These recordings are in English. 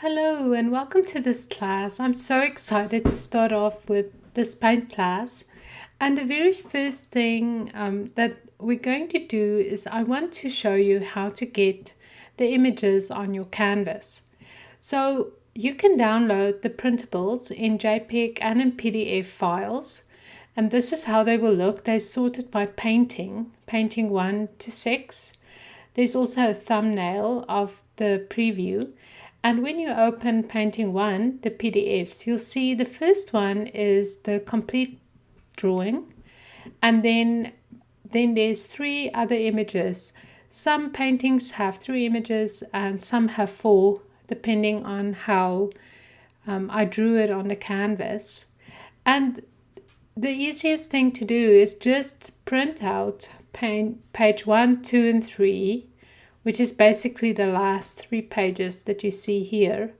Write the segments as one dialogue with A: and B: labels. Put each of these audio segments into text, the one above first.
A: Hello and welcome to this class. I'm so excited to start off with this paint class. And the very first thing that we're going to do is I want to show you how to get the images on your canvas. So you can download the printables in JPEG and in PDF files. And this is how they will look. They're sorted by painting 1 to 6. There's also a thumbnail of the preview. And when you open painting 1, the PDFs, you'll see the first one is the complete drawing. And then there's 3 other images. Some paintings have 3 images and some have 4, depending on how I drew it on the canvas. And the easiest thing to do is just print out page 1, 2, and 3, which is basically the last 3 pages that you see here.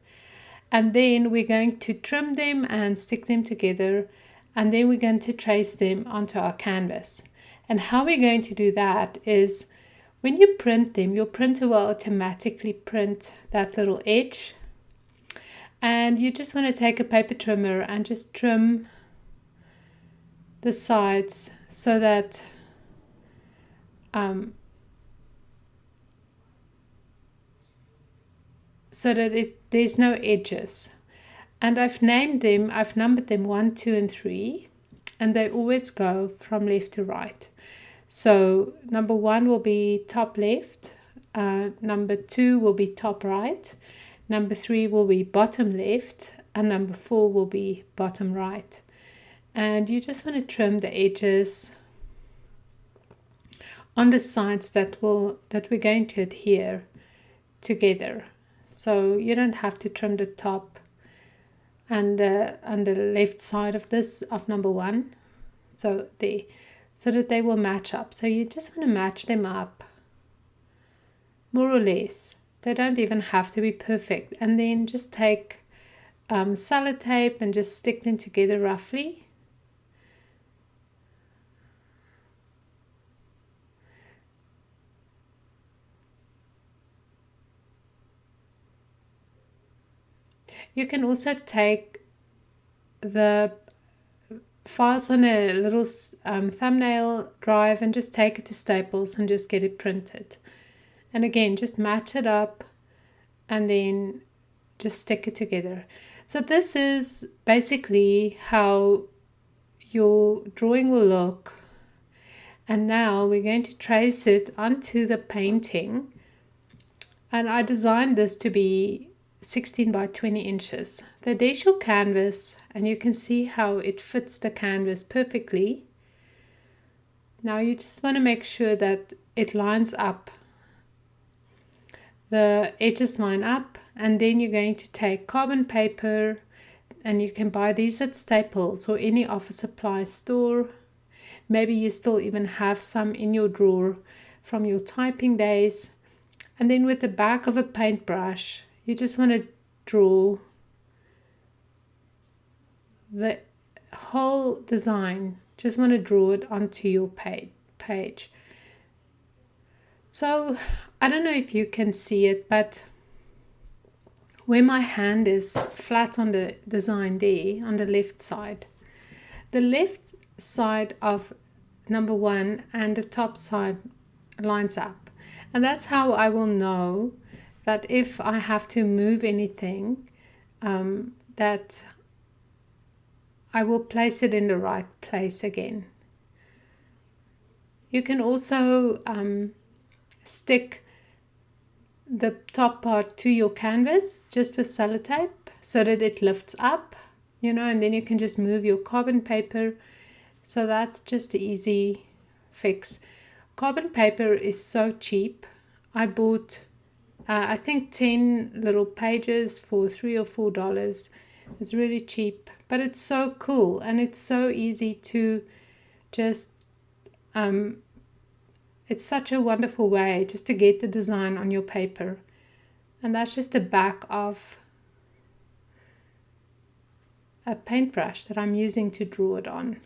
A: And then we're going to trim them and stick them together, and then we're going to trace them onto our canvas. And how we're going to do that is when you print them, your printer will automatically print that little edge. And you just want to take a paper trimmer and just trim the sides so that there's no edges. And I've numbered them 1, 2, and 3, and they always go from left to right. So number 1 will be top left, number 2 will be top right, number 3 will be bottom left, and number 4 will be bottom right. And you just want to trim the edges on the sides that we're going to adhere together. So you don't have to trim the top and the left side of number 1. So that they will match up. So you just want to match them up more or less. They don't even have to be perfect. And then just take sellotape and just stick them together roughly. You can also take the files on a little thumbnail drive and just take it to Staples and just get it printed. And again, just match it up and then just stick it together. So this is basically how your drawing will look. And now we're going to trace it onto the painting. And I designed this to be 16 by 20 inches. There's your canvas, and you can see how it fits the canvas perfectly. Now you just want to make sure that it lines up. The edges line up, and then you're going to take carbon paper, and you can buy these at Staples or any office supply store. Maybe you still even have some in your drawer from your typing days. And then with the back of a paintbrush, you just want to draw the whole design. Just want to draw it onto your page. So I don't know if you can see it, but where my hand is flat on the design there, on the left side, the left side of number 1 and the top side lines up. And that's how I will know that if I have to move anything, that I will place it in the right place again. You can also stick the top part to your canvas just with sellotape so that it lifts up, and then you can just move your carbon paper. So that's just an easy fix. Carbon paper is so cheap. I bought I think 10 little pages for $3 or $4. It's really cheap, but it's so cool and it's so easy to just it's such a wonderful way just to get the design on your paper. And that's just the back of a paintbrush that I'm using to draw it on.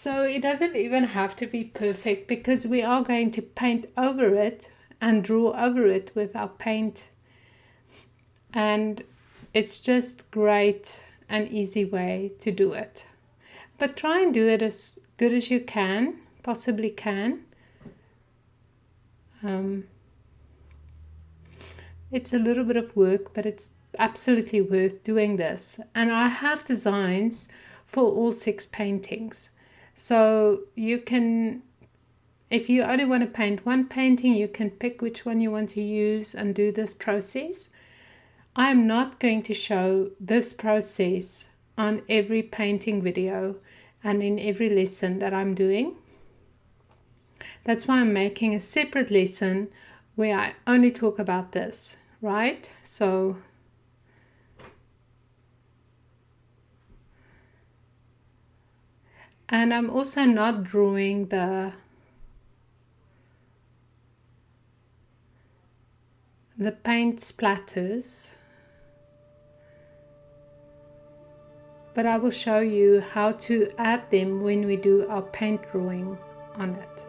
A: So it doesn't even have to be perfect because we are going to paint over it and draw over it with our paint. And it's just great and easy way to do it. But try and do it as good as you can, possibly can. It's a little bit of work, but it's absolutely worth doing this. And I have designs for all 6 paintings. So you can, if you only want to paint one painting, you can pick which one you want to use and do this process. I'm not going to show this process on every painting video and in every lesson that I'm doing. That's why I'm making a separate lesson where I only talk about this, right? So and I'm also not drawing the paint splatters, but I will show you how to add them when we do our paint drawing on it.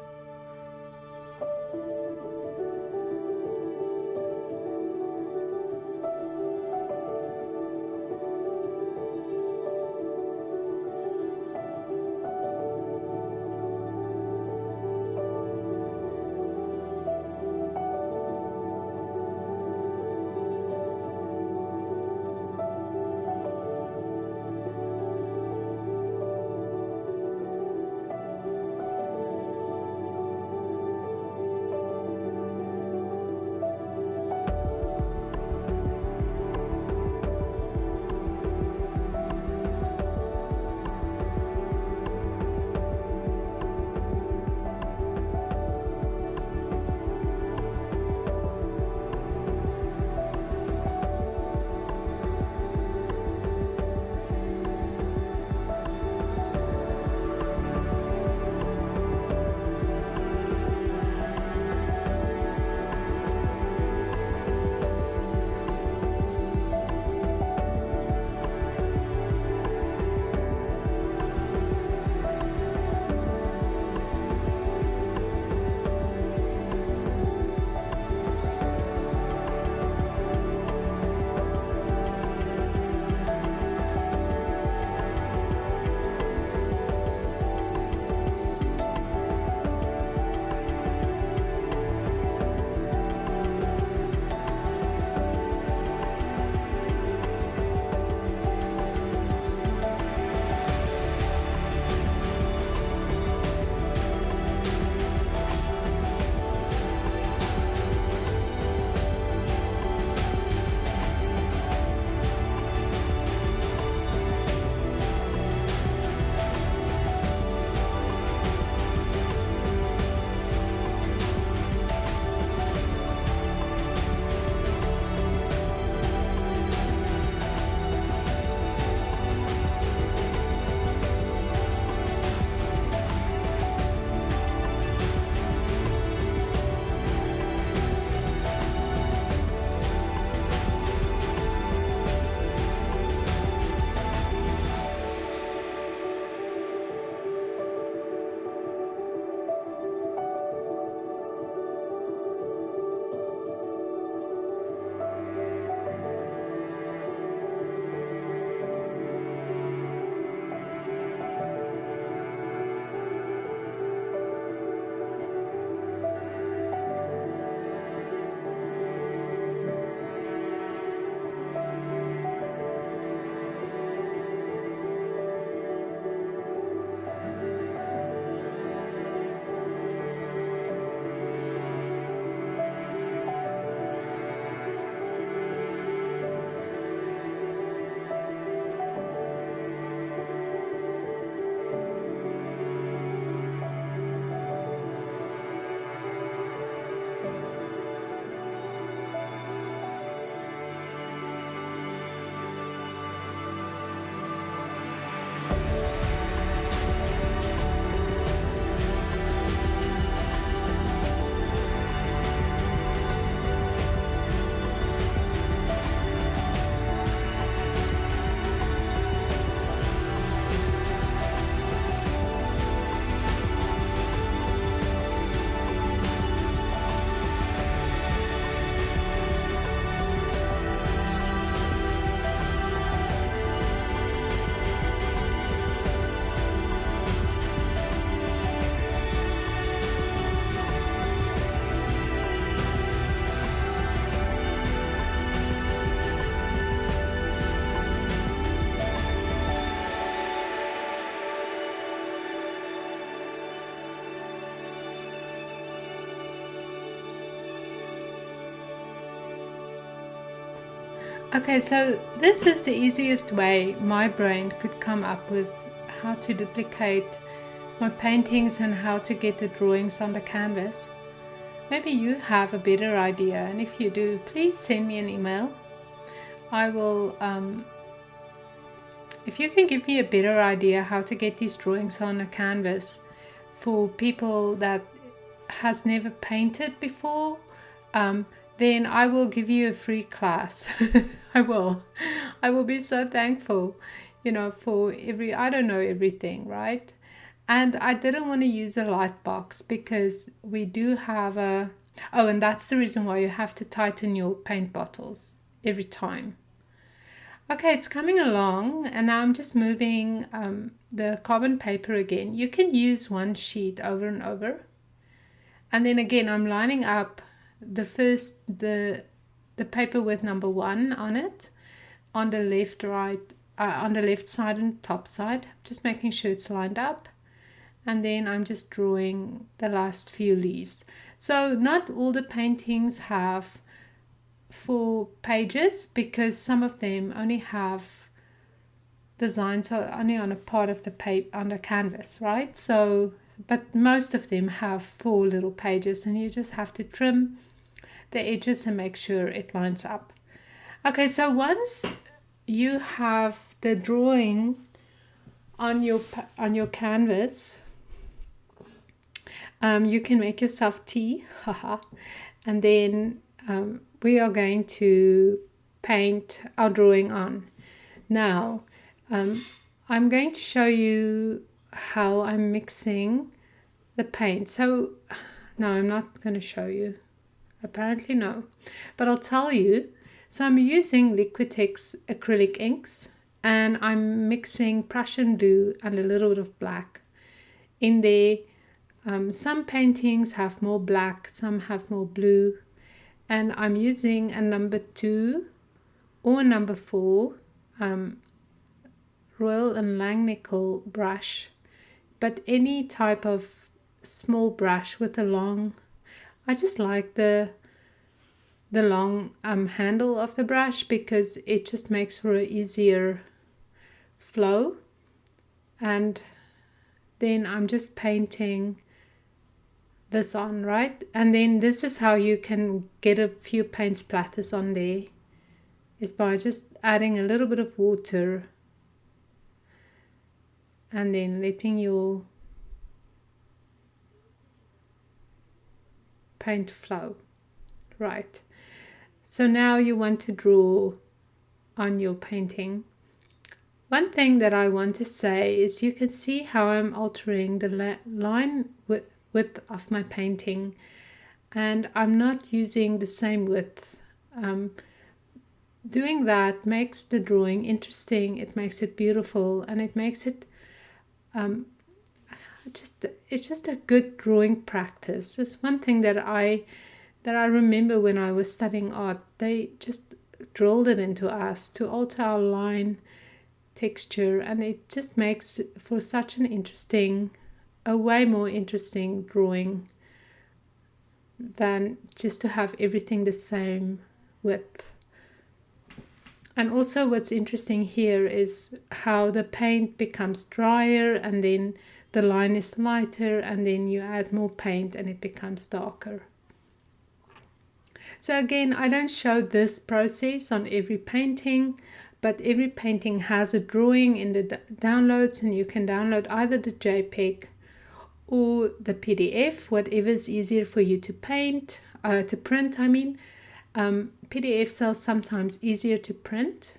A: Okay, so this is the easiest way my brain could come up with how to duplicate my paintings and how to get the drawings on the canvas. Maybe you have a better idea, and if you do, please send me an email. I will, if you can give me a better idea how to get these drawings on a canvas for people that has never painted before, then I will give you a free class. I will. I will be so thankful, for I don't know everything, right? And I didn't want to use a light box because we do have oh, and that's the reason why you have to tighten your paint bottles every time. Okay, it's coming along, and now I'm just moving the carbon paper again. You can use one sheet over and over. And then again, I'm lining up the paper with number 1 on it, on the left side and top side, just making sure it's lined up. And then I'm just drawing the last few leaves. So not all the paintings have 4 pages, because some of them only have designs only on a part of the paper on the canvas, right? So but most of them have 4 little pages, and you just have to trim the edges and make sure it lines up. Okay, so once you have the drawing on your canvas, you can make yourself tea, haha, and then we are going to paint our drawing on. Now, I'm going to show you how I'm mixing the paint. So, no, I'm not going to show you. Apparently no. But I'll tell you. So I'm using Liquitex acrylic inks, and I'm mixing Prussian blue and a little bit of black in there. Some paintings have more black, some have more blue, and I'm using a number 2 or a number 4 Royal and Langnickel brush, but any type of small brush with a long, I just like the long handle of the brush, because it just makes for an easier flow. And then I'm just painting this on, right? And then this is how you can get a few paint splatters on there, is by just adding a little bit of water and then letting your paint flow. Right, so now you want to draw on your painting. One thing that I want to say is you can see how I'm altering the line width of my painting, and I'm not using the same width. Doing that makes the drawing interesting, it makes it beautiful, and it makes it it's just a good drawing practice. It's one thing that I remember when I was studying art. They just drilled it into us to alter our line texture, and it just makes for such an interesting, a way more interesting drawing than just to have everything the same width. And also what's interesting here is how the paint becomes drier, and then the line is lighter, and then you add more paint and it becomes darker. So again, I don't show this process on every painting, but every painting has a drawing in the downloads, and you can download either the JPEG or the PDF, whatever is easier for you to print. PDFs are sometimes easier to print,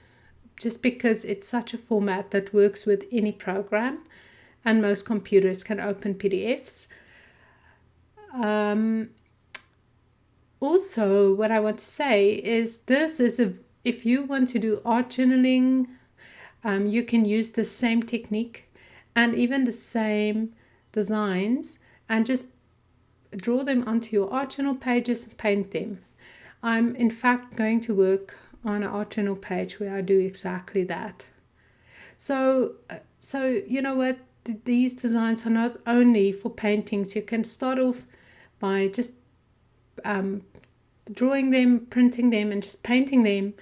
A: just because it's such a format that works with any program, and most computers can open PDFs. Also, what I want to say is if you want to do art journaling, you can use the same technique and even the same designs, and just draw them onto your art journal pages and paint them. I'm in fact going to work on an art journal page where I do exactly that. So you know what? These designs are not only for paintings. You can start off by just drawing them, printing them, and just painting them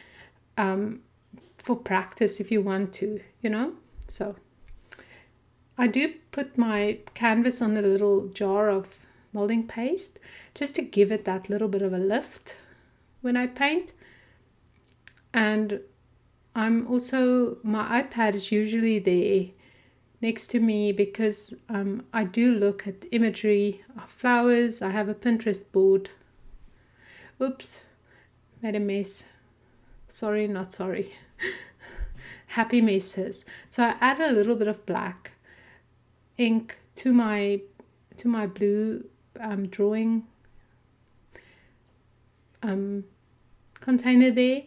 A: for practice if you want to, So I do put my canvas on a little jar of molding paste just to give it that little bit of a lift when I paint. And my iPad is usually there next to me because I do look at imagery of flowers. I have a Pinterest board. Oops, made a mess. Sorry, not sorry. Happy messes. So I add a little bit of black ink to my blue drawing container there,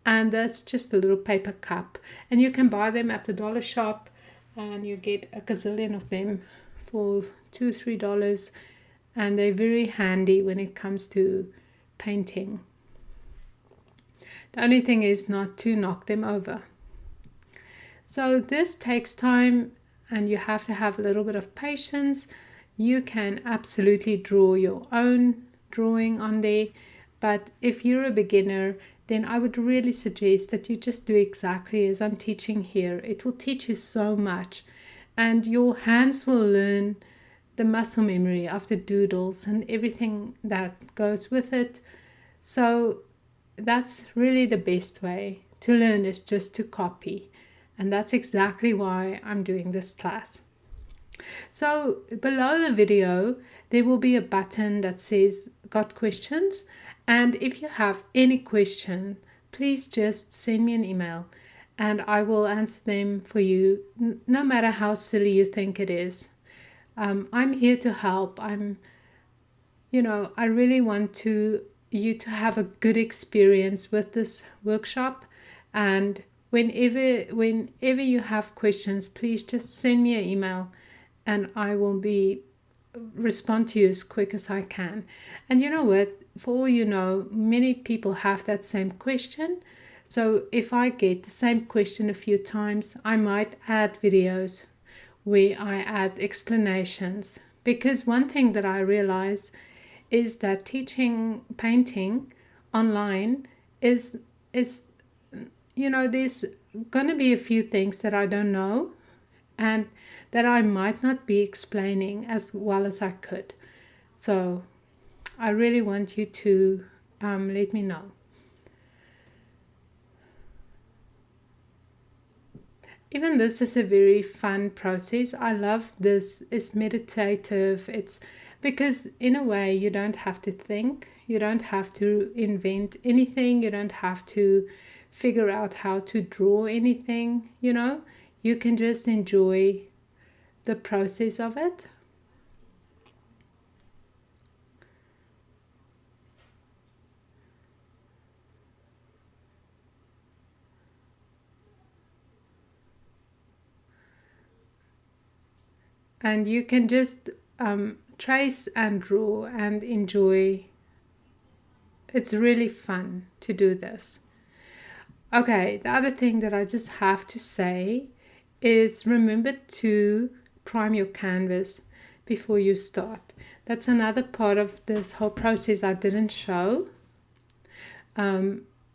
A: and that's just a little paper cup, and you can buy them at the dollar shop, and you get a gazillion of them for $2-3, and they're very handy when it comes to painting. The only thing is not to knock them over. So this takes time, and you have to have a little bit of patience. You can absolutely draw your own drawing on there, but if you're a beginner, then I would really suggest that you just do exactly as I'm teaching here. It will teach you so much, and your hands will learn the muscle memory of the doodles and everything that goes with it. So that's really the best way to learn, is just to copy. And that's exactly why I'm doing this class. So below the video, there will be a button that says "Got questions?" And if you have any question, please just send me an email and I will answer them for you, no matter how silly you think it is. I'm here to help. I really want you to have a good experience with this workshop, and whenever you have questions, please just send me an email and I will respond to you as quick as I can. And you know what? For all you know, many people have that same question. So if I get the same question a few times, I might add videos where I add explanations. Because one thing that I realize is that teaching painting online is there's going to be a few things that I don't know and that I might not be explaining as well as I could. So I really want you to let me know. Even this is a very fun process. I love this. It's meditative. It's because in a way you don't have to think. You don't have to invent anything. You don't have to figure out how to draw anything. You can just enjoy the process of it. And you can just trace and draw and enjoy. It's really fun to do this. Okay, the other thing that I just have to say is remember to prime your canvas before you start. That's another part of this whole process I didn't show,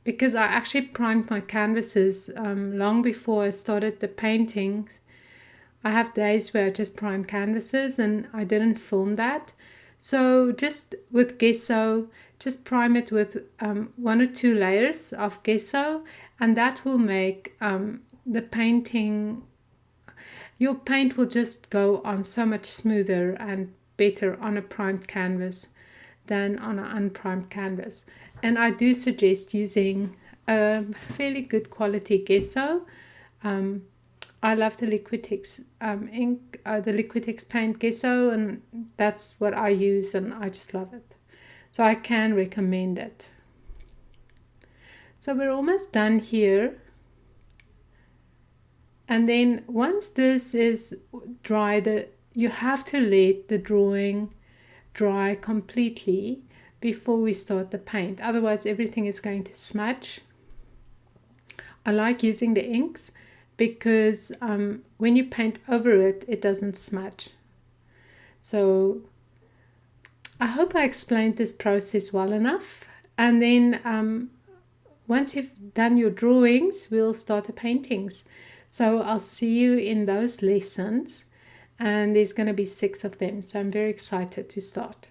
A: because I actually primed my canvases long before I started the paintings. I have days where I just prime canvases and I didn't film that. So just with gesso, just prime it with 1 or 2 layers of gesso, and that will make the painting, your paint will just go on so much smoother and better on a primed canvas than on an unprimed canvas. And I do suggest using a fairly good quality gesso. I love the Liquitex ink, the Liquitex paint gesso, and that's what I use, and I just love it. So I can recommend it. So we're almost done here. And then once this is dry, you have to let the drawing dry completely before we start the paint. Otherwise, everything is going to smudge. I like using the inks because when you paint over it, it doesn't smudge. So I hope I explained this process well enough. And then once you've done your drawings, we'll start the paintings. So I'll see you in those lessons, and there's going to be 6 of them. So I'm very excited to start.